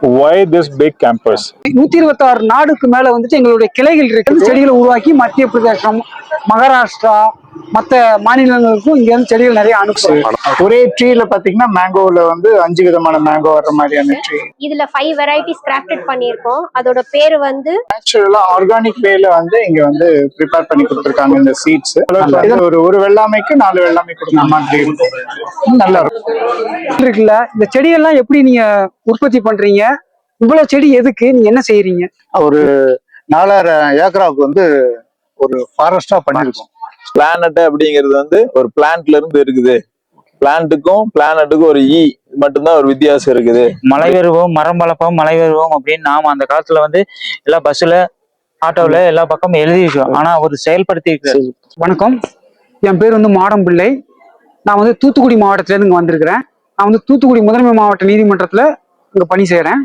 Why this big campus? 126 நாடுக்கு மேல வந்துட்டு எங்களுடைய கிளைகள் இருக்கு. செடிகளை உருவாக்கி மத்திய பிரதேசம், மகாராஷ்டிரா, மற்ற மாநிலங்களுக்கும் இங்க இருந்து செடிகள் நிறைய அனுப்புறோம். ஒரே ட்ரீல பாத்தீங்கன்னா மேங்கோல வந்து 5 விதமான மேங்கோ வர்ற மாதிரியான ட்ரீ. இதுல 5 வெரைட்டிஸ் கிராஃப்டட் பண்ணிருக்கோம். அதோட பேரு வந்து நேச்சுரலா ஆர்கானிக் வேல வந்து இங்க வந்து ப்ரிப்பேர் பண்ணி கொடுத்திருக்காங்க இந்த சீட்ஸ். ஒரு வெள்ளாமைக்கு 4 வெள்ளாமை கொடுக்குற மாதிரி நல்லா இருக்குல்ல. இந்த செடியெல்லாம் எப்படி நீங்க உற்பத்தி பண்றீங்க? இவ்வளவு செடி எதுக்கு? நீங்க என்ன செய்யறீங்க? ஒரு 4000 ஏக்கராவுக்கு வந்து ஒரு ஃபாரஸ்டா பண்ணிருக்கோம். பிளானட் அப்படிங்கிறது வந்து ஒரு பிளான்ட்ல இருந்து இருக்குது. பிளான்ட்டுக்கும் பிளானட்டுக்கும் ஒரு மட்டும்தான் ஒரு வித்தியாசம் இருக்குது. மலை வருவோம், மரம் வளர்ப்போம், மலை வருவோம் அப்படின்னு நாம அந்த காலத்துல வந்து எல்லா பஸ்ல ஆட்டோல எல்லா பக்கமும் எழுதி வச்சோம். ஆனா ஒரு செயல்படுத்தி இருக்கிறது. வணக்கம், என் பேர் வந்து மாடம்பிள்ளை. நான் வந்து தூத்துக்குடி மாவட்டத்துல இருந்து இங்க வந்திருக்கிறேன். நான் வந்து தூத்துக்குடி முதன்மை மாவட்ட நீதிமன்றத்துல இங்க பணி செய்யறேன்.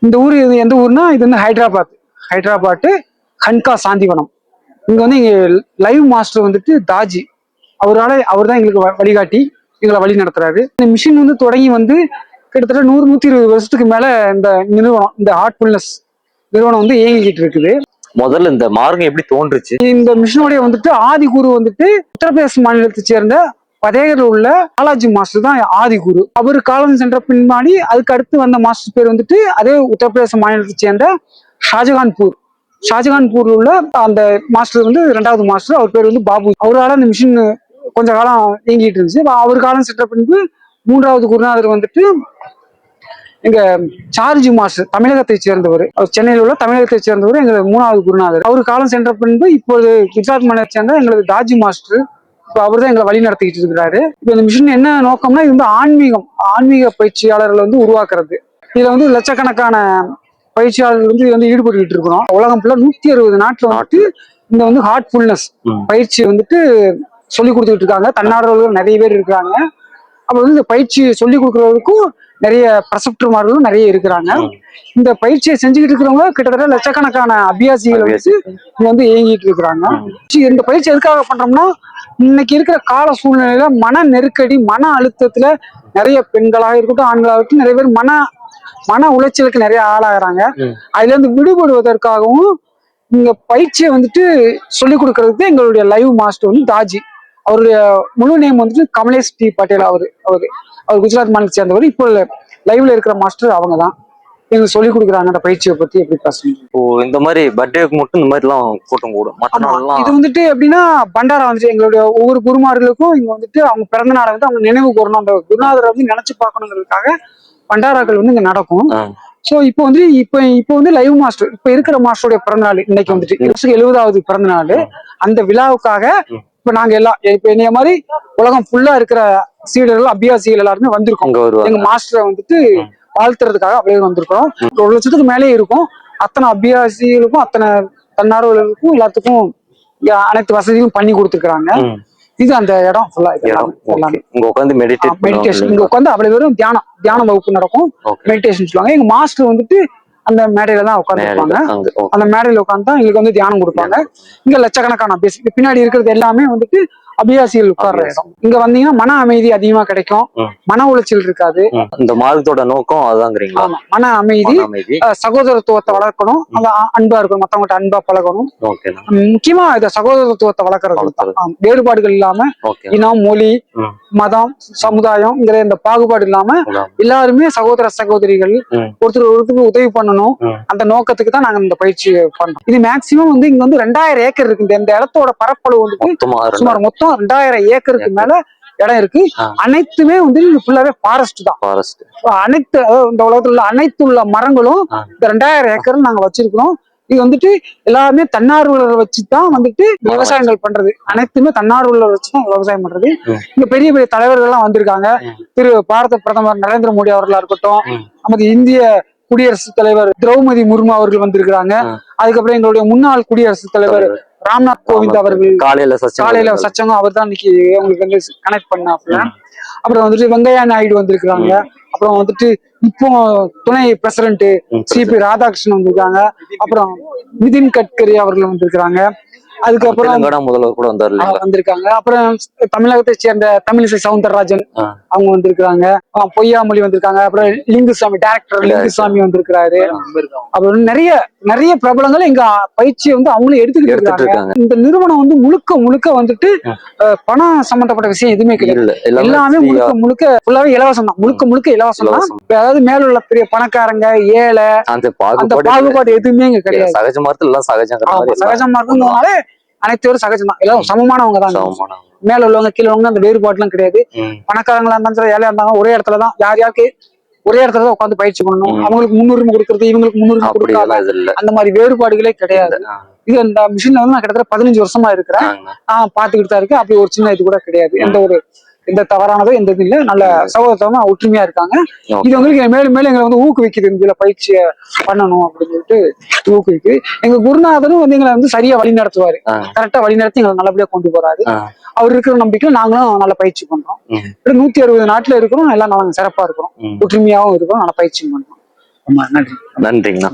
இந்த ஊர் இது எந்த ஊர்னா, இது வந்து ஹைதராபாத் கன்கா சாந்திவனம். இங்க வந்து இங்க லைவ் மாஸ்டர் வந்துட்டு தாஜி, அவர் தான் எங்களுக்கு வழிகாட்டி எங்களை வழி நடத்துறாரு. இந்த மிஷின் வந்து தொடங்கி வந்து கிட்டத்தட்ட 100-120 வருஷத்துக்கு மேல இந்த நிறுவனம், இந்த ஹார்ட்ஃபுல்னஸ் நிறுவனம் வந்து இயங்கிக்கிட்டு இருக்குது. முதல்ல இந்த மார்க்கம் எப்படி தோன்றுச்சு? இந்த மிஷினுடைய வந்துட்டு ஆதி குரு வந்துட்டு உத்தரப்பிரதேச மாநிலத்தை சேர்ந்த பதேகரில் உள்ள பாலாஜி மாஸ்டர் தான் ஆதி குரு. அவர் காலம் சென்ற பின்னாடி அதுக்கு அடுத்து வந்த மாஸ்டர் பேர் வந்துட்டு அதே உத்தரப்பிரதேச மாநிலத்தை சேர்ந்த ஷாஜகான்பூர்ல உள்ள அந்த மாஸ்டர் வந்து 2வது மாஸ்டர். அவர் பேர் வந்து பாபு. அவரால் அந்த மிஷின் கொஞ்ச காலம் இயங்கிட்டு இருந்துச்சு. அவர் காலம் சென்ற பின்பு 3வது குருநாதர் வந்துட்டு எங்க சார்ஜி மாஸ்டர், தமிழகத்தை சேர்ந்தவர். சென்னையில் உள்ள தமிழகத்தை சேர்ந்தவர் எங்களுக்கு 3வது குருநாதர். அவர் காலம் சென்ற பின்பு இப்போது குஜராத் மாநிலத்தை சேர்ந்த எங்களுக்கு தாஜி மாஸ்டர். இப்போ அவர் தான் எங்களை வழி நடத்திக்கிட்டு இருக்கிறாரு. இப்போ இந்த மிஷின் என்ன நோக்கம்னா, இது வந்து ஆன்மீக பயிற்சியாளர்கள் வந்து உருவாக்குறது. இதுல வந்து லட்சக்கணக்கான பயிற்சியாளர்கள் வந்து வந்து ஈடுபட்டுக்கிட்டு இருக்கிறோம். உலகம் ஃபுல்லா 160 நாட்டுல வந்துட்டு இந்த வந்து ஹார்ட்ஃபுல்னஸ் பயிற்சி வந்துட்டு சொல்லி கொடுத்துக்கிட்டு இருக்காங்க. தன்னார்வலர்கள் நிறைய பேர் இருக்கிறாங்க. அப்புறம் வந்து இந்த பயிற்சி சொல்லி கொடுக்கறதுக்கும் நிறைய பிரசப்டர்மார்களும் நிறைய இருக்கிறாங்க. இந்த பயிற்சியை செஞ்சுக்கிட்டு இருக்கிறவங்க கிட்டத்தட்ட லட்சக்கணக்கான அபியாசிகள் வந்து இயங்கிட்டு இருக்கிறாங்க. இந்த பயிற்சி எதுக்காக பண்றோம்னா, இன்னைக்கு இருக்கிற கால சூழ்நிலையில மன நெருக்கடி, மன அழுத்தத்துல நிறைய பெண்களாக இருக்கட்டும், ஆண்களாக இருக்கட்டும், நிறைய பேர் மன உளைச்சலுக்கு நிறைய ஆளாகிறாங்க. அதுல இருந்து விடுபடுவதற்காகவும் இங்க பயிற்சியை வந்துட்டு சொல்லி கொடுக்கறதுக்கு எங்களுடைய லைவ் மாஸ்டர் வந்து தாஜி. அவருடைய முழு நேம் வந்துட்டு கமலேஷ் டி பட்டேல். அவர் குஜராத் மாநிலத்தை சேர்ந்தவர். இப்போ லைவ்ல இருக்கிற மாஸ்டர் அவங்க தான் எங்களுக்கு சொல்லி கொடுக்குறாங்க அந்த பயிற்சியை பத்தி. எப்படி பேசணும்? இப்போ இந்த மாதிரி பர்த்டேக்கு மட்டும் இந்த மாதிரி எல்லாம் கூட்டம் கூடும். இது வந்துட்டு எப்படின்னா, பண்டாரா வந்துட்டு எங்களுடைய ஒவ்வொரு குருமார்களுக்கும் இங்க வந்துட்டு அவங்க பிறந்த நாளை வந்து அவங்க நினைவு கூறணும், அந்த குருநாதரை வந்து நினைச்சு பார்க்கணுங்கிறதுக்காக பண்டாராக்கள் வந்து இங்க நடக்கும். சோ இப்போ வந்து லைவ் மாஸ்டர், இப்ப இருக்கிற மாஸ்டருடைய பிறந்த நாள் இன்னைக்கு வந்துட்டு 70வது பிறந்த நாள். அந்த விழாவுக்காக இப்ப நாங்க எல்லாம், இப்ப என்னைய மாதிரி உலகம் ஃபுல்லா இருக்கிற சீடர்கள், அபியாசிகள் எல்லாருமே வந்திருக்கோம். எங்க மாஸ்டரை வந்துட்டு வாழ்த்துறதுக்காக அப்படியே வந்திருக்கிறோம். 1 லட்சத்துக்கு மேலே இருக்கும். அத்தனை அபியாசிகளுக்கும், அத்தனை தன்னார்வலர்களுக்கும், எல்லாத்துக்கும் அனைத்து வசதியும் பண்ணி கொடுத்துருக்காங்க. இது அந்த இடம் ஃபுல்லா மெடிடேஷன். இங்க உட்காந்து அவ்வளவு பேரும் தியான வகுப்பு நடக்கும். மெடிடேஷன் சொல்லுவாங்க. எங்க மாஸ்டர் வந்துட்டு அந்த மேடையில தான் உட்காந்து இருப்பாங்க. அந்த மேடையில உட்காந்து தான் எங்களுக்கு வந்து தியானம் கொடுப்பாங்க. இங்க லட்சக்கணக்கான அபியாசி, பின்னாடி இருக்கிறது எல்லாமே வந்துட்டு அபியாசிகள் உட்கார்ற இடம். இங்க வந்தீங்கன்னா மன அமைதி அதிகமா கிடைக்கும், மன உளைச்சல் இருக்காது. இந்த மார்க்கத்தோட நோக்கம் அதுதாங்கிறீங்களா? மன அமைதி, சகோதரத்துவத்தை வளர்க்கணும், அன்பா இருக்கணும், மத்தவங்கள்ட்ட அன்பா பழகணும். முக்கியமா இந்த சகோதரத்துவத்தை வளர்க்கறது. வேறுபாடுகள் இல்லாம இனம், மொழி, மதம், சமுதாயம்ங்கிற இந்த பாகுபாடு இல்லாம எல்லாருமே சகோதர சகோதரிகள், ஒருத்தருக்கு உதவி பண்ணணும். அந்த நோக்கத்துக்கு தான் நாங்க இந்த பயிற்சி பண்றோம். இது மேக்சிமம் வந்து இங்க வந்து 2000 ஏக்கர் இருக்கு. இந்த இடத்தோட பரப்பளவு வந்து சுமார் மொத்தம் 2000 ஏக்கருக்கு மேல இடம் இருக்கு. அனைத்துமே வந்து ஃபுல்லாவே ஃபாரஸ்ட் தான். அனைத்து இந்த உலகத்துல உள்ள அனைத்து மரங்களும் இந்த 2000 ஏக்கர் நாங்க வச்சிருக்கிறோம். இது வந்துட்டு எல்லாருமே தன்னார்வலரை வச்சுதான் வந்துட்டு விவசாயங்கள் பண்றது. அனைத்துமே தன்னார்வலரை வச்சுதான் விவசாயம் பண்றது. இங்க பெரிய பெரிய தலைவர்கள் எல்லாம் வந்திருக்காங்க. பாரத பிரதமர் நரேந்திர மோடி அவர்களா இருக்கட்டும், நமது இந்திய குடியரசுத் தலைவர் திரௌபதி முர்மு அவர்கள் வந்திருக்கிறாங்க. அதுக்கப்புறம் எங்களுடைய முன்னாள் குடியரசுத் தலைவர் ராம்நாத் கோவிந்த் அவர்கள் காலையில சச்சங்கம் அவர் தான் இன்னைக்கு உங்களுக்கு வந்து கனெக்ட் பண்ணாப்ல. அப்புறம் வந்துட்டு வெங்கையா நாயுடு வந்திருக்கிறாங்க. அப்புறம் வந்துட்டு இப்போ துணை பிரசிடென்ட் சிபி ராதாகிருஷ்ணன் வந்திருக்காங்க. அப்புறம் நிதின் கட்கரி அவர்கள் வந்திருக்கிறாங்க. அதுக்கப்புறம் தெலுங்கானா முதல்வர் கூட வந்தாரு இல்லைங்களா? வந்திருக்காங்க. அப்புறம் தமிழகத்தை சேர்ந்த தமிழிசை சவுந்தரராஜன் அவங்க வந்திருக்காங்க. பொய்யாமொழி வந்திருக்காங்க. அப்புறம் லிங்குசாமி டைரக்டர் லிங்குசாமி வந்திருக்கிறாரு. அப்புறம் நிறைய நிறைய பிரபலங்கள் எங்க பயிற்சியை வந்து அவங்களும் எடுத்துக்கிட்டு இருக்காங்க. இந்த நிறுவனம் வந்து முழுக்க முழுக்க வந்துட்டு பணம் சம்பந்தப்பட்ட விஷயம் எதுவுமே கிடையாது. எல்லாமே முழுக்க முழுக்க ஃபுல்லாவே இலவசம் தான். முழுக்க முழுக்க இலவசம் தான். அதாவது மேல உள்ள பெரிய பணக்காரங்க ஏழை அந்த பாகுபாடு எதுவுமே இங்க கிடையாது. சகஜமா இருக்குனால அனைத்து சகஜம் தான். எல்லாம் சமமானவங்க தான். மேல உள்ளவங்க கீழே உள்ளவங்க அந்த வேறுபாடு எல்லாம் கிடையாது. பணக்காரங்களா இருந்தாலும் சரி ஏழையா இருந்தாலும் ஒரே இடத்துலதான் யார் யாருக்கு ஒரே இடத்துலதான் உட்காந்து பயிற்சி பண்ணணும். அவங்களுக்கு முன்னுரிமை கொடுக்கறது இவங்களுக்கு முன்னுரிமை கொடுக்காத அந்த மாதிரி வேறுபாடுகளே கிடையாது. இது அந்த மிஷின்ல வந்து நான் கிட்டத்தட்ட 15 வருஷமா இருக்கிறேன். பாத்துக்கிட்டு தான் இருக்கேன். அப்படி ஒரு சின்ன இது கூட கிடையாது. எந்த தவறானதோ எந்த இது இல்லை. நல்ல சகோதரமா ஒற்றுமையா இருக்காங்க. இது உங்களுக்கு மேலும் மேலும் எங்களை வந்து ஊக்குவிக்குது. இதுல பயிற்சியை பண்ணணும் அப்படின்னு சொல்லிட்டு ஊக்குவிக்குது. எங்க குருநாதரும் வந்து எங்களை வந்து சரியா வழி நடத்துவாரு. கரெக்டா வழி நடத்தி எங்களை நல்லபடியா கொண்டு போறாரு. அவர் இருக்கிற நம்பிக்கையில நாங்களும் நல்ல பயிற்சி பண்றோம். 160 நாட்டுல இருக்கிறோம். எல்லாம் நாங்க சிறப்பா இருக்கிறோம். ஒற்றுமையாவும் இருக்கிறோம். நல்ல பயிற்சி பண்றோம். ஆமா, நன்றி. நன்றிங்கண்ணா.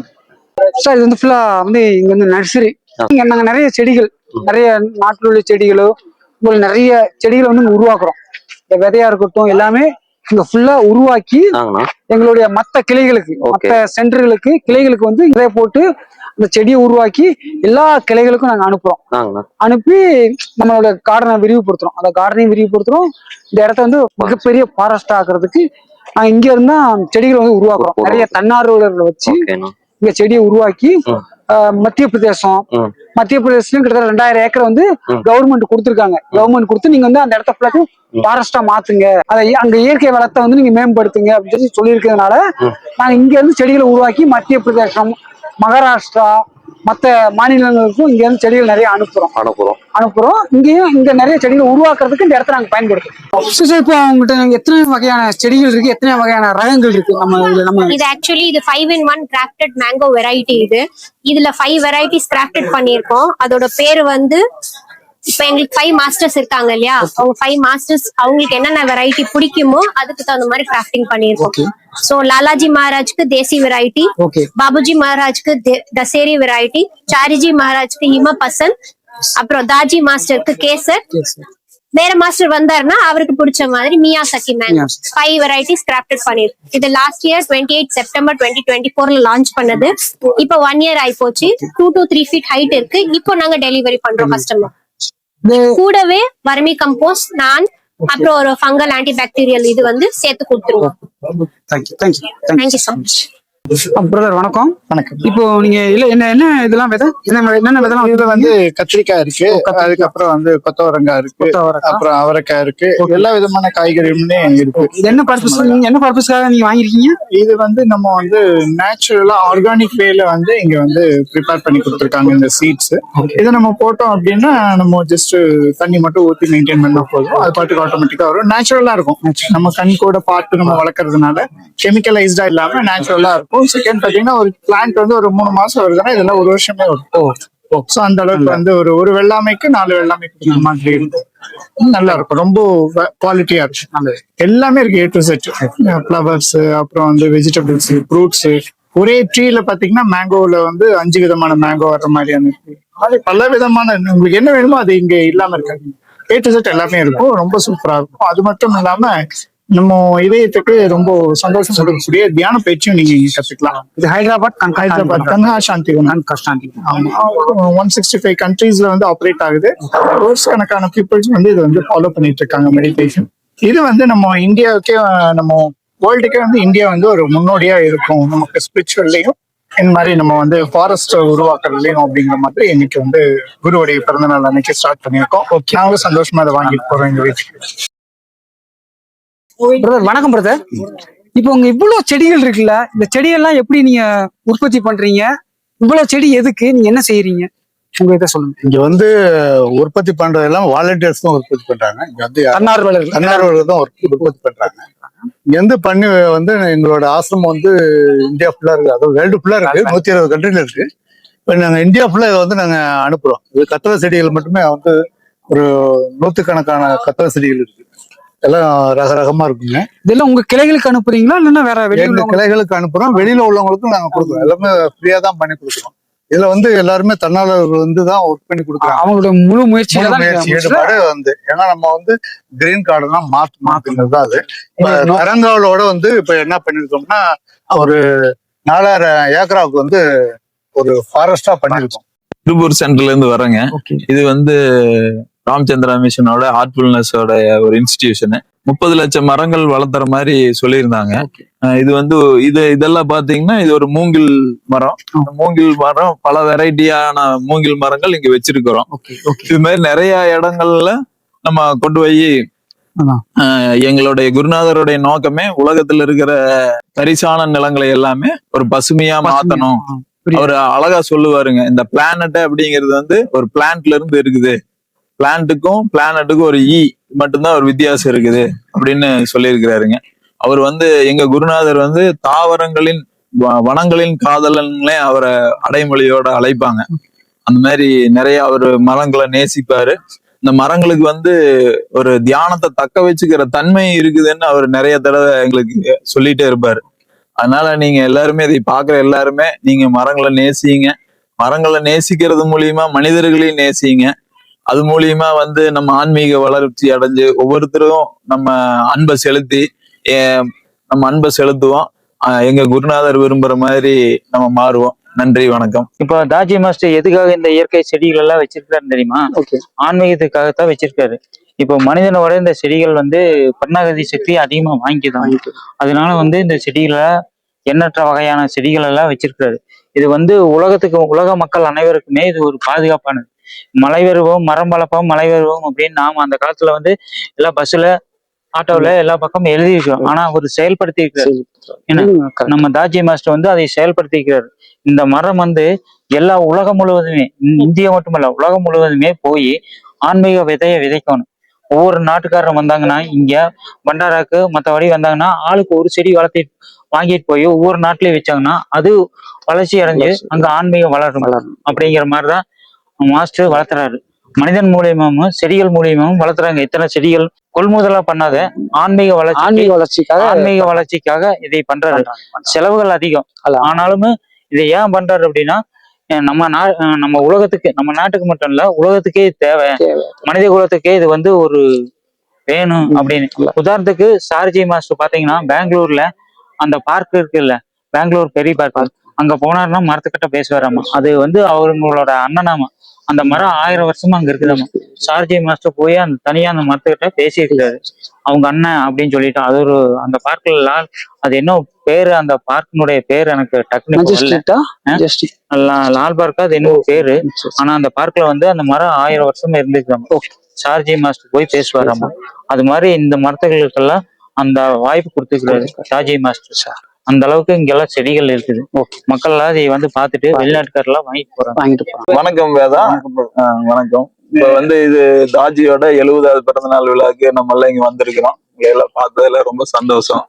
சார் இது வந்து ஃபுல்லா வந்து இங்க வந்து நர்சரி. இங்க நாங்க நிறைய செடிகள், நிறைய நாட்டில் உள்ள செடிகளோ நிறைய செடிகளை வந்து உருவாக்குறோம். விதையா இருக்கட்டும் எல்லாமே இங்க ஃபுல்லா உருவாக்கி எங்களுடைய மத்த கிளைகளுக்கு மத்த சென்டர்களுக்கு கிளைகளுக்கு வந்து இதை போட்டு அந்த செடியை உருவாக்கி எல்லா கிளைகளுக்கும் நாங்க அனுப்புறோம். அனுப்பி நம்மளோட கார்டனை விரிவுபடுத்துறோம். அந்த கார்டனையும் விரிவுபடுத்துறோம். இந்த இடத்த வந்து மிகப்பெரிய ஃபாரஸ்ட் ஆக்குறதுக்கு நாங்க இங்க இருந்தா செடிகளை வந்து உருவாக்குறோம். நிறைய தன்னார்வலர்களை வச்சு இங்க செடியை உருவாக்கி மத்திய பிரதேசம் கிட்டத்தட்ட 2000 ஏக்கர் வந்து கவர்மெண்ட் கொடுத்துருக்காங்க. கவர்மெண்ட் கொடுத்து நீங்க வந்து அந்த இடத்த ஃபுல்லாத்தையும் ஃபாரஸ்டா மாத்துங்க, அதை அங்க இயற்கை வளத்தை வந்து நீங்க மேம்படுத்துங்க அப்படின்னு சொல்லி இருக்கிறதுனால நாங்க இங்க இருந்து செடிகளை உருவாக்கி மத்திய பிரதேசம், மகாராஷ்டிரா மத்த மாநிலங்களுக்கும் இங்க இருந்து செடிகள் நிறைய அனுப்புறோம். இங்க நிறைய செடிகள் உருவாக்குறதுக்கு இந்த இடத்த நாங்க பயன்படுத்துறோம். இப்போ அவங்ககிட்ட எத்தனை வகையான செடிகள் இருக்கு, எத்தனை வகையான ரகங்கள் இருக்கு? நம்ம இது ஆக்சுவலி இது 5-in-1 கிராஃப்டட் மேங்கோ வெரைட்டி. இதுல 5 வெரைட்டிஸ் கிராஃப்டட் பண்ணிருக்கோம். அதோட பேரு வந்து இப்ப எங்களுக்கு 5 மாஸ்டர்ஸ் இருக்காங்க இல்லையா, அவங்க 5 மாஸ்டர்ஸ் அவங்களுக்கு என்னென்ன வெரைட்டி பிடிக்குமோ அதுக்கு தகுந்த மாதிரி கிராஃப்டிங் பண்ணிருக்கோம். சோ லாலாஜி மகாராஜ்க்கு தேசி வெரைட்டி, பாபுஜி மகாராஜ்க்கு தசேரி வெரைட்டி, சாரிஜி மகாராஜ்க்கு ஹிமபசந்த், அப்புறம் தாஜி மாஸ்டருக்கு கேசர், வேற மாஸ்டர் வந்தாருன்னா அவருக்கு பிடிச்ச மாதிரி மியாசக்கி மேங்கோ. 5 வெரைட்டிஸ் கிராஃப்டட் பண்ணிருக்கோம். இது லாஸ்ட் இயர் 28 செப்டம்பர் 2024 லான்ச் பண்ணது. இப்போ 1 இயர் ஆயி போச்சு. 2 to 3 feet ஹைட் இருக்கு. இப்போ நாங்க டெலிவரி பண்றோம் கஸ்டமர். கூடவே வர்மி கம்போஸ்ட், நான் அப்புறம் ஒரு ஃபங்கல் ஆன்டி பாக்டீரியல் இது வந்து சேர்த்து கொடுத்துருவோம். Thank you so much. பிரதர் வணக்கம். வணக்கம். இப்போ நீங்க என்ன இதெல்லாம் விதை என்னென்ன விதெல்லாம் இதுல வந்து கத்திரிக்காய் இருக்கு, அதுக்கப்புறம் வந்து கொத்தவரங்காய் இருக்கு, அப்புறம் அவரைக்காய் இருக்கு, எல்லா விதமான காய்கறிகளுமே இருக்கு. இது என்ன பர்பஸ்க்காக நீங்க வாங்கிருக்கீங்க? இது வந்து நம்ம வந்து நேச்சுரலா ஆர்கானிக் வேல வந்து இங்க வந்து ப்ரிப்பேர் பண்ணி கொடுத்துருக்காங்க இந்த சீட்ஸ். இதை நம்ம போட்டோம் அப்படின்னா நம்ம ஜஸ்ட் தண்ணி மட்டும் ஊற்றி மெயின்டைன் பண்ணா போதும். அது பாட்டுக்கு ஆட்டோமேட்டிக்கா வரும். நேச்சுரலா இருக்கும். நம்ம கண் கூட பார்த்து நம்ம வளர்க்கறதுனால கெமிக்கலைஸ்டா இல்லாம நேச்சுரலா இருக்கும். செகண்ட் பாத்தீங்கன்னா ஒரு பிளான்ட் வந்து ஒரு 3 மாசம் வருதுன்னா இதெல்லாம் 1 வருஷமே வரும். சோ அந்த அளவுக்கு வந்து ஒரு வெள்ளாமைக்கு 4 வெள்ளாமை மாதிரி நல்லா இருக்கும். ரொம்ப குவாலிட்டியா இருக்கு. எல்லாமே இருக்கு. A to Z ஃபிளவர்ஸ், அப்புறம் வந்து வெஜிடபிள்ஸ், ஃப்ரூட்ஸ். ஒரே ட்ரீல பாத்தீங்கன்னா மேங்கோல வந்து 5 விதமான மேங்கோ வர்ற மாதிரியான அது பல விதமான உங்களுக்கு என்ன வேணுமோ அது இங்க இல்லாம இருக்காது. A to Z எல்லாமே இருக்கும். ரொம்ப சூப்பரா இருக்கும். அது மட்டும் இல்லாம நம்ம இதயத்துக்கு ரொம்ப சந்தோஷம் கொடுக்கக்கூடிய தியான பயிற்சியும் நீங்க இங்க கத்துக்கலாம். இது ஹைதராபாத் கங்கா சாந்தி 165 கண்ட்ரீஸ்ல வந்து ஆப்ரேட் ஆகுது. கோர்ஸ் கணக்கான பீப்புள்ஸ் வந்து இது வந்து ஃபாலோ பண்ணிட்டு இருக்காங்க மெடிடேஷன். இது வந்து நம்ம இந்தியாவுக்கே நம்ம வேர்ல்டுக்கே வந்து இந்தியா வந்து ஒரு முன்னோடியா இருக்கும். நமக்கு ஸ்பிரிச்சுவல்லையும் இந்த மாதிரி நம்ம வந்து ஃபாரஸ்ட் உருவாக்குறதுலையும் அப்படிங்கிற மாதிரி இன்னைக்கு வந்து குருவுடைய பிறந்தநாள் அன்னைக்கு ஸ்டார்ட் பண்ணியிருக்கோம். நாங்களும் சந்தோஷமா அதை வாங்கிட்டு போறோம் எங்க வீட்டுக்கு. பிரதர் வணக்கம் பிரதர். இப்போ உங்க இவ்வளவு செடிகள் இருக்குல்ல, இந்த செடியெல்லாம் எப்படி நீங்க உற்பத்தி பண்றீங்க? இவ்வளவு செடி எதுக்கு, நீங்க என்ன செய்யறீங்க? உங்க இதை சொல்லுங்க. இங்க வந்து உற்பத்தி பண்றதெல்லாம் வாலண்டியர்ஸ் தான் உற்பத்தி பண்றாங்க. இங்க வந்து தன்னார்வலர்கள் தான் உற்பத்தி பண்றாங்க. இங்க வந்து பண்ணி வந்து எங்களோட ஆசிரமம் வந்து இந்தியா ஃபுல்லா இருக்கு. அதாவது வேர்ல்டு ஃபுல்லா இருக்கு. 120 கண்ட்ரில இருக்கு. இப்ப நாங்க இந்தியா ஃபுல்லா இதை வந்து நாங்க அனுப்புறோம். இது கத்தளை செடிகள் மட்டுமே வந்து ஒரு 100கணக்கான கத்தளை செடிகள் இருக்கு. எல்லாம் ரகரகமா இருக்குங்க. இதெல்லாம் உங்க கிளைகளுக்கு அனுப்புறீங்களா இல்லைன்னா வேற வெளியில கிளைகளுக்கு அனுப்புறோம். வெளியில உள்ளவங்களுக்கும் நாங்க கொடுக்குறோம். எல்லாமே ஃப்ரீயா தான் பண்ணி கொடுக்குறோம். இதுல வந்து எல்லாருமே தன்னார்வலர்கள் வந்து தான் ஒர்க் பண்ணி கொடுக்குறாங்க. அவங்களோட முழு முயற்சியில முழு தான் முயற்சி ஈடுபாடு வந்து ஏன்னா நம்ம வந்து கிரீன் கார்டுனா மாத்துங்கிறது தான் அது. அரங்காவலோட வந்து இப்ப என்ன பண்ணிருக்கோம்னா ஒரு 4000 ஏக்கராவுக்கு வந்து ஒரு ஃபாரஸ்டா பண்ணிருக்கோம். திருப்பூர் சென்டர்ல இருந்து வரேங்க. இது வந்து ராமச்சந்திரா மிஷனோட ஆர்ட்ஃபுல்னஸோட ஒரு இன்ஸ்டிடியூஷன். 30 லட்சம் மரங்கள் வளர்த்துற மாதிரி சொல்லியிருந்தாங்க. இது வந்து இதெல்லாம் பாத்தீங்கன்னா இது ஒரு மூங்கில் மரம். மூங்கில் மரம் பல வெரைட்டியான மூங்கில் மரங்கள் இங்க வச்சிருக்கிறோம். இது மாதிரி நிறைய இடங்கள்ல நம்ம கொண்டு போய் எங்களுடைய குருநாதருடைய நோக்கமே உலகத்துல இருக்கிற தரிசான நிலங்களை எல்லாமே ஒரு பசுமையா மாத்தணும். அவர் அழகா சொல்லுவாருங்க, இந்த பிளானட் அப்படிங்கிறது வந்து ஒரு பிளான்ட்ல இருந்து இருக்குது, பிளான்ட்டுக்கும் பிளானட்டுக்கும் ஒரு மட்டும்தான் ஒரு வித்தியாசம் இருக்குது அப்படின்னு சொல்லியிருக்கிறாருங்க. அவர் வந்து எங்க குருநாதர் வந்து தாவரங்களின் வனங்களின் காதலன்களே அவரை அடைமொழியோட அழைப்பாங்க. அந்த மாதிரி நிறைய அவர் மரங்களை நேசிப்பாரு. இந்த மரங்களுக்கு வந்து ஒரு தியானத்தை தக்க வச்சுக்கிற தன்மை இருக்குதுன்னு அவர் நிறைய தடவை எங்களுக்கு சொல்லிட்டே இருப்பாரு. அதனால நீங்க எல்லாருமே இதை பாக்குற எல்லாருமே நீங்க மரங்களை நேசிங்க. மரங்களை நேசிக்கிறது மூலியமா மனிதர்களையும் நேசிங்க. அது மூலியமா வந்து நம்ம ஆன்மீக வளர்ச்சி அடைஞ்சு ஒவ்வொருத்தரும் நம்ம அன்பை செலுத்துவோம். எங்க குருநாதர் விரும்புற மாதிரி நம்ம மாறுவோம். நன்றி, வணக்கம். இப்போ தாஜி மாஸ்டர் எதுக்காக இந்த இயற்கை செடிகள் எல்லாம் வச்சிருக்காருன்னு தெரியுமா? ஆன்மீகத்துக்காகத்தான் வச்சிருக்காரு. இப்போ மனிதனோட இந்த செடிகள் வந்து பன்னாகதி சக்தி அதிகமா வாங்கிக்குதான். அதனால வந்து இந்த செடிகளை எண்ணற்ற வகையான செடிகள் எல்லாம் வச்சிருக்காரு. இது வந்து உலக மக்கள் அனைவருக்குமே இது ஒரு பாதுகாப்பானது. மழை வருவோம், மரம் வளர்ப்போம், மழை வருவோம் அப்படின்னு நாம அந்த காலத்துல வந்து எல்லாம் பஸ்ல ஆட்டோல எல்லா பக்கமும் எழுதி இருக்கிறோம். ஆனா அவர் செயல்படுத்தி இருக்கிறாரு. ஏன்னா நம்ம தாஜி மாஸ்டர் வந்து அதை செயல்படுத்தி இருக்கிறாரு. இந்த மரம் வந்து எல்லா உலகம் முழுவதுமே, இந்தியா மட்டுமல்ல உலகம் முழுவதுமே போய் ஆன்மீக விதையை விதைக்கணும். ஒவ்வொரு நாட்டுக்காரரும் வந்தாங்கன்னா இங்க பண்டாராக்கு மற்றபடி வந்தாங்கன்னா ஆளுக்கு ஒரு செடி வாங்கிட்டு போய் ஒவ்வொரு நாட்டிலையும் வச்சாங்கன்னா அது வளர்ச்சி அடைஞ்சு அங்க ஆன்மீகம் வளரும் அப்படிங்கிற மாதிரிதான் மாஸ்டர் வளர்த்துறாரு. மனிதன் மூலியமாவும் செடிகள் மூலியமாவும் வளர்த்துறாங்க. இத்தனை செடிகள் கொள்முதலா பண்ணாத ஆன்மீக வளர்ச்சிக்காக இதை பண்றாரு. செலவுகள் அதிகம், ஆனாலும் இதை ஏன் பண்றாரு அப்படின்னா நம்ம உலகத்துக்கு, நம்ம நாட்டுக்கு மட்டும் இல்ல உலகத்துக்கே தேவை, மனித குலத்துக்கே இது வந்து ஒரு வேணும் அப்படின்னு. உதாரணத்துக்கு சார்ஜி மாஸ்டர் பாத்தீங்கன்னா பெங்களூர்ல அந்த பார்க் இருக்குல்ல, பெங்களூர் பெரிய பார்க், அங்க போனாருன்னா மரத்துக்கிட்ட பேசுவாராமா. அது வந்து அவங்களோட அண்ணனாமா. அந்த மரம் 1000 வருஷமா அங்க இருக்குதாமா. சார்ஜி மாஸ்டர் போய் அந்த தனியா அந்த மரத்துக்கிட்ட பேசியிருக்காரு, அவங்க அண்ணன் அப்படின்னு சொல்லிட்டு. அது ஒரு அந்த பார்க்ல அது என்ன பேரு, அந்த பார்க்கினுடைய பேரு எனக்கு டக்குனு லால் பார்க்கா அது என்ன பேரு. ஆனா அந்த பார்க்ல வந்து அந்த மரம் 1000 வருஷமா இருந்துருக்காமா. சார்ஜி மாஸ்டர் போய் பேசுவாராமா. அது மாதிரி இந்த மரத்துகளுக்கெல்லாம் அந்த வாய்ப்பு கொடுத்துருக்காரு சார்ஜி மாஸ்டர் சார். அந்த அளவுக்கு இங்கெல்லாம் செடிகள் இருக்குது. மக்கள் எல்லாம் இதை வந்து பார்த்துட்டு வெளிநாட்டுக்காரெல்லாம் வாங்கிட்டு போறாங்க. வணக்கம் வேதா. வணக்கம். இப்ப வந்து இது தாஜியோட 70வது பிறந்த நாள் விழாக்கு நம்ம எல்லாம் இங்க வந்திருக்கிறோம். எல்லாம் பார்த்ததுல ரொம்ப சந்தோஷம்.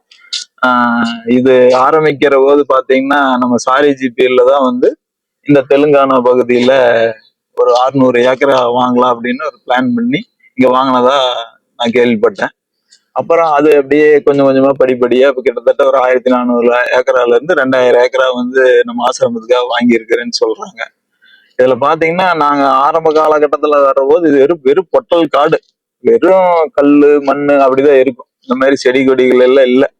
இது ஆரம்பிக்கிற போது பாத்தீங்கன்னா நம்ம சாரிஜிபியில தான் வந்து இந்த தெலுங்கானா பகுதியில ஒரு 600 ஏக்கரா வாங்கலாம் அப்படின்னு ஒரு பிளான் பண்ணி இங்க வாங்கினதா நான் கேள்விப்பட்டேன். அப்புறம் அது அப்படியே கொஞ்சம் கொஞ்சமா படிப்படியா இப்ப கிட்டத்தட்ட ஒரு 1400 ஏக்கரால இருந்து 2000 ஏக்கரா வந்து நம்ம ஆசிரமத்துக்காக வாங்கி இருக்கிறேன்னு சொல்றாங்க. இதுல பாத்தீங்கன்னா நாங்க ஆரம்ப காலகட்டத்துல வர்றபோது இது வெறும் பொட்டல் காடு, வெறும் கல்லு மண்ணு அப்படிதான் இருக்கும். இந்த மாதிரி செடி கொடிகள் எல்லாம் இல்லை.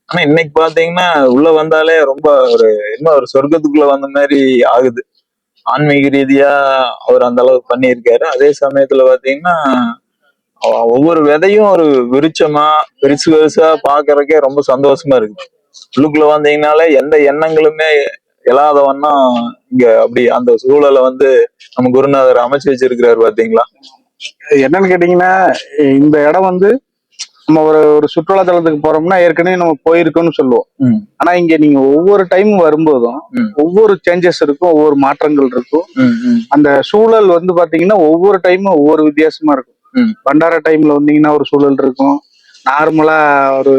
ஆனா இன்னைக்கு பாத்தீங்கன்னா உள்ள வந்தாலே ரொம்ப ஒரு சொர்க்கத்துக்குள்ள வந்த மாதிரி ஆகுது. ஆன்மீக ரீதியா அவர் அந்த அளவுக்கு பண்ணியிருக்காரு. அதே சமயத்துல பாத்தீங்கன்னா ஒவ்வொரு விதையும் ஒரு விருட்சமா பெருசா பாக்குறதுக்கே ரொம்ப சந்தோஷமா இருக்கு. உள்ளுக்குள்ள வந்தீங்கன்னாலே எந்த எண்ணங்களுமே எழாதவன்னா இங்க அப்படி அந்த சூழலை வந்து நம்ம குருநாதர் அமைச்சு வச்சிருக்கிறாரு. பாத்தீங்களா, என்னன்னு கேட்டீங்கன்னா இந்த இடம் வந்து நம்ம ஒரு சுற்றுலா தலத்துக்கு போறோம்னா ஏற்கனவே நம்ம போயிருக்கோம்னு சொல்லுவோம். ஆனா இங்க நீங்க ஒவ்வொரு டைம் வரும்போதும் ஒவ்வொரு சேஞ்சஸ் இருக்கும், ஒவ்வொரு மாற்றங்கள் இருக்கும். அந்த சூழல் வந்து பாத்தீங்கன்னா ஒவ்வொரு டைமும் ஒவ்வொரு வித்தியாசமா இருக்கும். பண்டார டைம்ல வந்தீங்கன்னா ஒரு சூழல் இருக்கும். நார்மலா ஒரு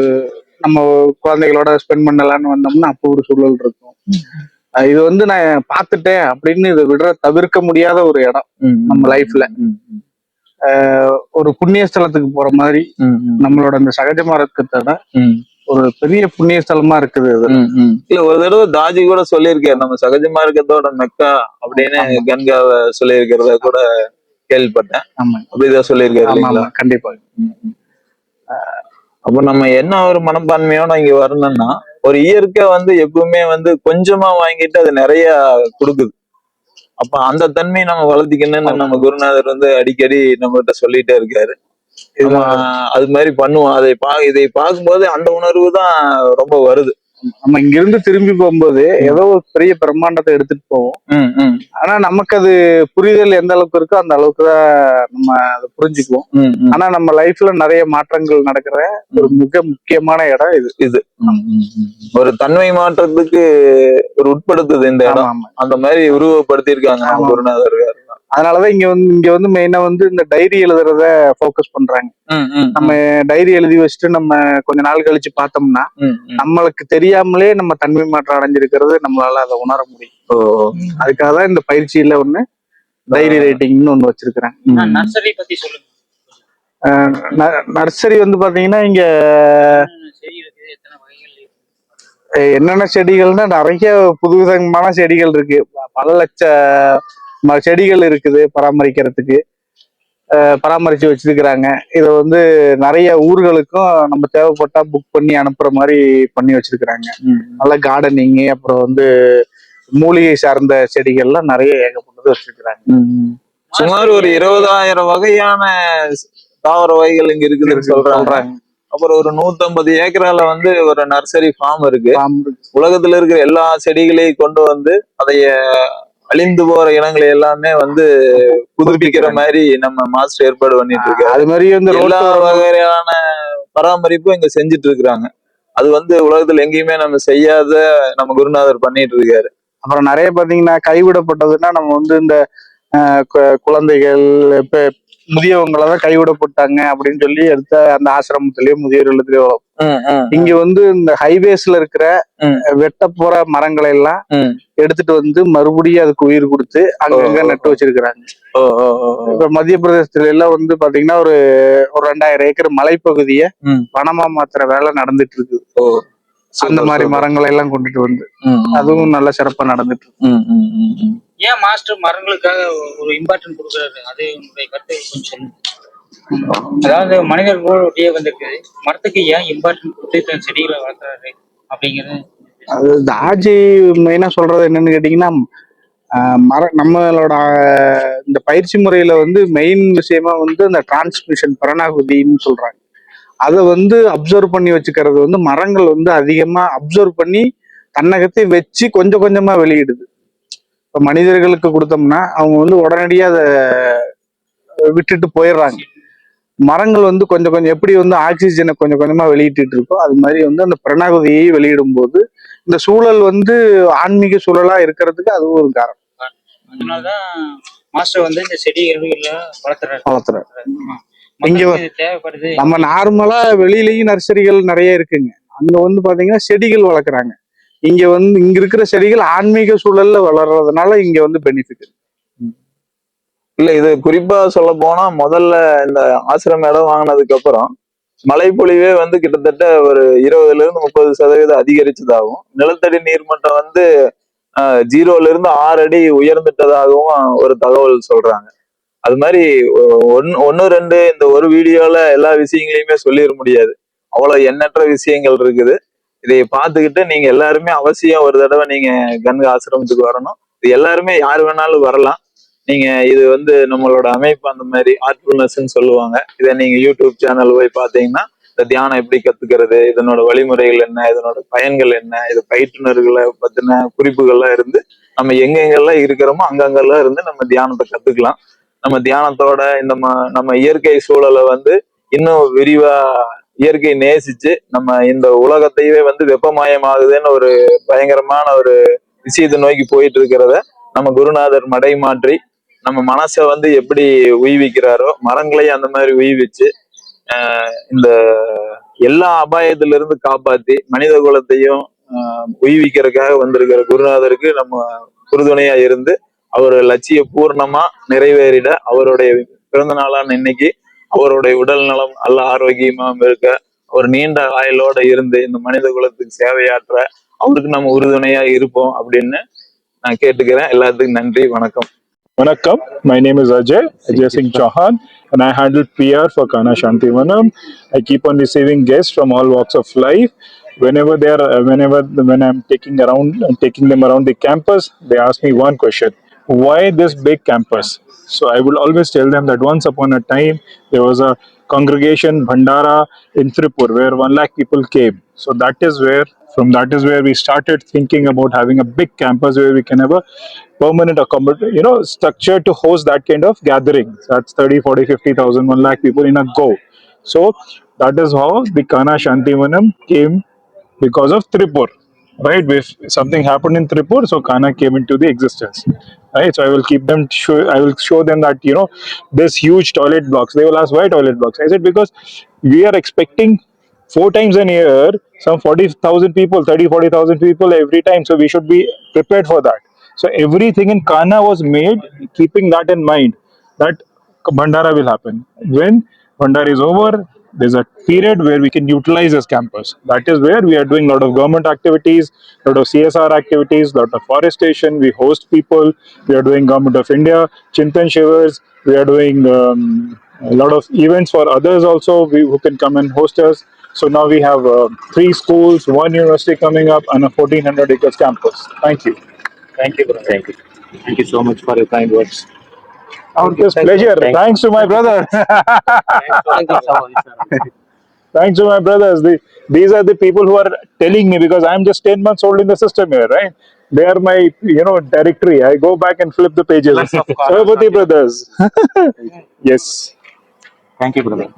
நம்ம குழந்தைகளோட ஸ்பெண்ட் பண்ணலான்னு வந்தோம்னா அப்போ ஒரு சூழல் இருக்கும். இது வந்து நான் பார்த்துட்டேன் அப்படின்னு இதை தவிர்க்க முடியாத ஒரு இடம் நம்ம லைஃப்ல. ஒரு புண்ணிய ஸ்தலத்துக்கு போற மாதிரி நம்மளோட அந்த சகஜ மார்க்கத்தோட ஒரு பெரிய புண்ணிய ஸ்தலமா இருக்குது அது. இல்ல ஒரு தடவை தாஜி கூட சொல்லியிருக்காரு, நம்ம சகஜ மார்க்கத்தோட மெக்கா அப்படின்னு கன்காவை சொல்லியிருக்கிறத கூட கேள்விப்பட்டேன். ஆமா அப்படிதான் சொல்லியிருக்காரு ஆமா இல்லைங்களா? ஆமா கண்டிப்பா. அப்ப நம்ம என்ன ஒரு மனப்பான்மையோட இங்க வரணும்னா, ஒரு இயற்கை வந்து எப்பவுமே வந்து கொஞ்சமா வாங்கிட்டு அது நிறைய கொடுக்குது. அப்ப அந்த தன்மையை நம்ம வளர்த்திக்கணும்னு நம்ம குருநாதர் வந்து அடிக்கடி நம்ம கிட்ட சொல்லிட்டே இருக்காரு. அது மாதிரி பண்ணுவோம். இதை பார்க்கும்போது அந்த உணர்வு தான் ரொம்ப வருது. நம்ம இங்க இருந்து திரும்பி போகும்போது ஏதோ ஒரு பெரிய பிரம்மாண்டத்தை எடுத்துட்டு போவோம். ஆனா நமக்கு அது புரிதல் எந்த அளவுக்கு இருக்கோ அந்த அளவுக்கு தான் நம்ம அதை புரிஞ்சுக்குவோம். ஆனா நம்ம லைஃப்ல நிறைய மாற்றங்கள் நடக்கிற ஒரு மிக முக்கியமான இடம் இது. ஒரு தன்மை மாற்றத்துக்கு ஒரு உட்படுத்துது இந்த இடம். அந்த மாதிரி உருவப்படுத்தி இருக்காங்க நம்ம குருநாதர். அதனாலதான் இங்க வந்து மெயினா வந்து இந்த டைரி எழுதுறத போக்கஸ் பண்றாங்க. நம்ம டைரி எழுதி வச்சுட்டு நம்ம கொஞ்ச நாள் கழிச்சு பார்த்தோம்னா நம்மளுக்கு தெரியாமலே நம்ம தன்மை மாற்றம் அடைஞ்சிருக்கிறது நம்மளால அதை உணர முடியும். அதுக்காக தான் இந்த பயிற்சியில ஒண்ணு டைரி ரைட்டிங்னு ஒண்ணு வச்சிருக்கிறேன். நர்சரி பத்தி சொல்லுங்க. நர்சரி வந்து பாத்தீங்கன்னா இங்க என்னென்ன செடிகள்னா நிறைய புதுவிதமான செடிகள் இருக்கு. பல லட்ச செடிகள் இருக்குது பராமரிக்கிறதுக்கு. பராமரிச்சு வச்சிருக்கிறாங்க. இதை வந்து நிறைய ஊர்களுக்கும் நம்ம தேவைப்பட்டா புக் பண்ணி அனுப்புற மாதிரி பண்ணி வச்சிருக்கிறாங்க. நல்ல கார்டனிங், அப்புறம் வந்து மூலிகை சார்ந்த செடிகள்லாம் நிறைய ஏகப்பட்டது வச்சிருக்கிறாங்க. சுமார் ஒரு 20,000 வகையான தாவர வகைகள் இங்க இருக்குதுன்னு சொல்றாங்க. அப்புறம் ஒரு 150 ஏக்கரால வந்து ஒரு நர்சரி ஃபார்ம் இருக்கு. உலகத்துல இருக்கிற எல்லா செடிகளையும் கொண்டு வந்து அதைய அழிந்து போற இனங்களை எல்லாமே வந்து புதுப்பிக்கிற மாதிரி நம்ம மாஸ்டர் ஏற்பாடு பண்ணிட்டு இருக்காரு. அது மாதிரி வந்து எல்லா வகையான பராமரிப்பும் இங்க செஞ்சுட்டு இருக்கிறாங்க. அது வந்து உலகத்துல எங்கேயுமே நம்ம செய்யாத நம்ம குருநாதர் பண்ணிட்டு இருக்காரு. அப்புறம் நிறைய பாத்தீங்கன்னா கைவிடப்பட்டதுன்னா நம்ம வந்து இந்த குழந்தைகள் இப்ப முதியவங்களதான் கைவிடப்பட்டாங்க அப்படின்னு சொல்லி எடுத்த அந்த ஆசிரமத்திலயோ முதியோர் இல்லத்திலயோ இங்க வந்து இந்த ஹைவேஸ்ல இருக்கிற வெட்ட போற மரங்களை எல்லாம் எடுத்துட்டு வந்து மறுபடியும் அதுக்கு உயிர் கொடுத்து அங்கங்க நட்டு வச்சிருக்கிறாங்க. இப்ப மத்திய பிரதேசத்துல எல்லாம் வந்து பாத்தீங்கன்னா ஒரு 2000 ஏக்கர் மலைப்பகுதிய வனமா மாத்திர வேலை நடந்துட்டு இருக்கு. அந்த மாதிரி மரங்களை எல்லாம் கொண்டுட்டு வந்து அதுவும் நல்ல சிறப்பா நடந்துட்டு இருக்கு. ஏன் மாஸ்டர் மரங்களுக்காக ஒரு இம்பார்ட்டன்ட் கொடுக்குறாரு? அது உங்களுடைய கருத்தை கொஞ்சம் சொல்லுங்க. அதாவது மனிதர்களோடய வந்துருக்கு மரத்துக்கு ஏன் இம்பார்ட்டன்ட் கொடுத்து செடிகளை வளர்க்குறாரு அப்படிங்கிறது. அது தாஜி மெயினா சொல்றது என்னன்னு கேட்டீங்கன்னா, நம்மளோட இந்த பயிற்சி முறையில வந்து மெயின் விஷயமா வந்து இந்த டிரான்ஸ்மிஷன் பரணாகுதின்னு சொல்றாங்க. அதை வந்து அப்சர்வ் பண்ணி வச்சுக்கிறது வந்து மரங்கள் வந்து அதிகமா அப்சர்வ் பண்ணி தன்னகத்தை வச்சு கொஞ்சம் கொஞ்சமா வெளியிடுது. இப்ப மனிதர்களுக்கு கொடுத்தோம்னா அவங்க வந்து உடனடியா அதை விட்டுட்டு போயிடுறாங்க. மரங்கள் வந்து கொஞ்சம் கொஞ்சம் எப்படி வந்து ஆக்சிஜனை கொஞ்சம் கொஞ்சமா வெளியிட்டு இருக்கோ அது மாதிரி வந்து அந்த பிரணாகுதியை வெளியிடும் போது இந்த சூழல் வந்து ஆன்மீக சூழலா இருக்கிறதுக்கு அதுவும் ஒரு காரணம். அதனாலதான் மாஸ்டர் வந்து இந்த செடிகளை வளர்த்துறாரு. இங்க தேவைப்படுது. நம்ம நார்மலா வெளியிலயும் நர்சரிகள் நிறைய இருக்குங்க. அங்க வந்து பாத்தீங்கன்னா செடிகள் வளர்க்குறாங்க. இங்க வந்து இங்க இருக்கிற செடிகள் ஆன்மீக சூழல்ல வளர்றதுனால இங்க வந்து பெனிஃபிட். இல்ல இது குறிப்பா சொல்ல போனா முதல்ல இந்த ஆசிரம இடம் வாங்கினதுக்கு அப்புறம் மழைப்பொழிவே வந்து கிட்டத்தட்ட ஒரு 20% அதிகரிச்சதாகவும் நிலத்தடி நீர்மட்டம் வந்து 0 6 அடி உயர்ந்துட்டதாகவும் ஒரு தகவல் சொல்றாங்க. அது மாதிரி ஒன்னு ரெண்டு இந்த ஒரு வீடியோல எல்லா விஷயங்களையுமே சொல்லிட முடியாது. அவ்வளவு எண்ணற்ற விஷயங்கள் இருக்குது. இதை பார்த்துக்கிட்டு நீங்க எல்லாருமே அவசியம் ஒரு தடவை நீங்க கன்கா ஆசிரமத்துக்கு வரணும். இது எல்லாருமே யார் வேணாலும் வரலாம். நீங்க இது வந்து நம்மளோட அமைப்பு அந்த மாதிரி ஆர்ட்ஃபுல்னஸ்ன்னு சொல்லுவாங்க. இதை நீங்க யூடியூப் சேனல் போய் பார்த்தீங்கன்னா இந்த தியானம் எப்படி கத்துக்கிறது, இதனோட வழிமுறைகள் என்ன, இதனோட பயன்கள் என்ன, இது பயிற்றுனர்களை பத்தின குறிப்புகள்லாம் இருந்து நம்ம எங்கெங்கெல்லாம் இருக்கிறோமோ அங்கங்கெல்லாம் இருந்து நம்ம தியானத்தை கத்துக்கலாம். நம்ம தியானத்தோட இந்த நம்ம இயற்கை சூழலை வந்து இன்னும் விரிவா இயற்கை நேசிச்சு நம்ம இந்த உலகத்தையே வந்து வெப்பமயமாகுதுன்னு ஒரு பயங்கரமான ஒரு விஷயத்தை நோக்கி போயிட்டு இருக்கிறத நம்ம குருநாதர் மடை மாற்றி நம்ம மனசை வந்து எப்படி உய்விக்கிறாரோ மரங்களையும் அந்த மாதிரி உய்விச்சு இந்த எல்லா அபாயத்துல இருந்து காப்பாத்தி மனித குலத்தையும் உய்விக்கிறதுக்காக வந்திருக்கிற குருநாதருக்கு நம்ம உறுதுணையா இருந்து அவர் லட்சிய பூர்ணமா நிறைவேறிட அவருடைய பிறந்த நாளான இன்னைக்கு அவருடைய உடல் நலம் நல்ல ஆரோக்கியமா இருக்க ஒரு நீண்ட ஆயுளோட இருந்து இந்த மனித குலத்துக்கு சேவையாற்ற அவருக்கு நம்ம உறுதுணையா இருப்போம் அப்படின்னு நான் கேட்டுக்கிறேன். எல்லாத்துக்கும் நன்றி, வணக்கம். Vanakkam, my name is Ajay Singh Chauhan, and I handle PR for Kana Shantivanam. I keep on receiving guests from all walks of life. When I'm taking them around the campus, they ask me one question: why this big campus? So I will always tell them that once upon a time there was a congregation Bhandara in Tripur where 1 lakh people came. So that is where we started thinking about having a big campus where we can have a permanent structure to host that kind of gathering. That's 30, 40, 50,000, 1 lakh people in a go. So that is how the Kana Shantivanam came, because of Tripur, right? If something happened in Tripur, so Kana came into the existence, right? So I will show them that, this huge toilet blocks. They will ask, why toilet blocks? I said, because we are expecting 4 times a year some 40,000 people, 30, 40,000 people every time. So we should be prepared for that. So everything in Kana was made keeping that in mind, that Bhandara will happen. When Bhandara is over, there's a period where we can utilize this campus. That is where we are doing a lot of government activities, a lot of CSR activities, a lot of forestation. We host people. We are doing Government of India Chintan Shivers. We are doing a lot of events for others also who can come and host us. So now we have 3 schools, 1 university coming up, and a 1,400 acres campus. Thank you. Thank you, brother. Thank you so much for your kind words. It's pleasure. Thanks to my brother. Thanks to my brothers. These are the people who are telling me, because I'm just 10 months old in the system here, right? They are my, directory. I go back and flip the pages. Sarvati brothers. Yes. Thank you, brother.